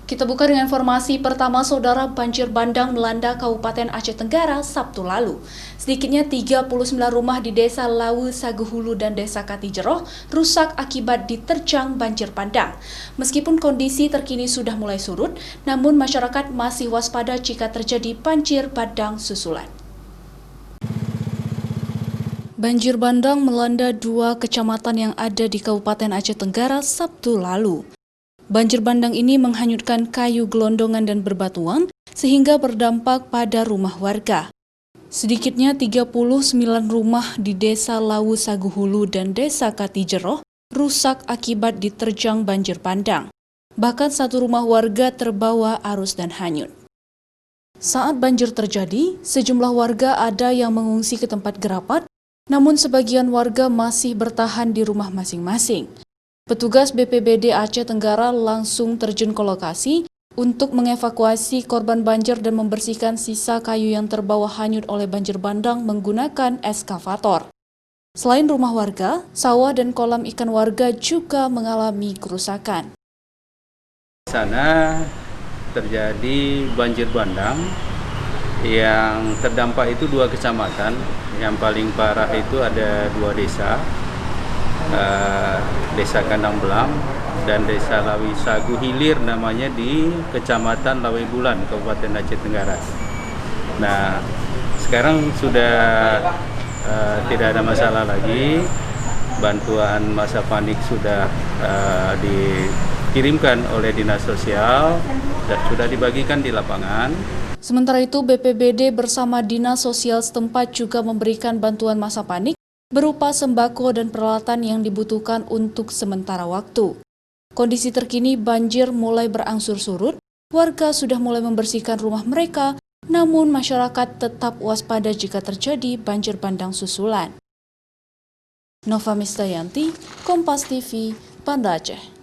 Kita buka dengan informasi pertama, Saudara. Banjir bandang melanda Kabupaten Aceh Tenggara Sabtu lalu. Sedikitnya 39 rumah di Desa Lawu Saguhulu dan Desa Katijeroh rusak akibat diterjang banjir bandang. Meskipun kondisi terkini sudah mulai surut, namun masyarakat masih waspada jika terjadi banjir bandang susulan. Banjir bandang melanda dua kecamatan yang ada di Kabupaten Aceh Tenggara Sabtu lalu. Banjir bandang ini menghanyutkan kayu gelondongan dan berbatuan sehingga berdampak pada rumah warga. Sedikitnya 39 rumah di Desa Lawu Saguhulu dan Desa Katijeroh rusak akibat diterjang banjir bandang. Bahkan satu rumah warga terbawa arus dan hanyut. Saat banjir terjadi, sejumlah warga ada yang mengungsi ke tempat gerapat, namun sebagian warga masih bertahan di rumah masing-masing. Petugas BPBD Aceh Tenggara langsung terjun ke lokasi untuk mengevakuasi korban banjir dan membersihkan sisa kayu yang terbawa hanyut oleh banjir bandang menggunakan eskavator. Selain rumah warga, sawah dan kolam ikan warga juga mengalami kerusakan. Di sana terjadi banjir bandang yang terdampak itu dua kecamatan. Yang paling parah itu ada dua desa. Desa Kandang Belam dan Desa Lawi Sagu Hilir namanya di Kecamatan Lawi Bulan, Kabupaten Aceh Tenggara. Nah, sekarang sudah tidak ada masalah lagi. Bantuan masa panik sudah dikirimkan oleh Dinas Sosial dan sudah dibagikan di lapangan. Sementara itu, BPBD bersama Dinas Sosial setempat juga memberikan bantuan masa panik berupa sembako dan peralatan yang dibutuhkan untuk sementara waktu. Kondisi terkini banjir mulai berangsur surut, warga sudah mulai membersihkan rumah mereka, namun masyarakat tetap waspada jika terjadi banjir bandang susulan. Nova Mistayanti, Kompas TV, Banda Aceh.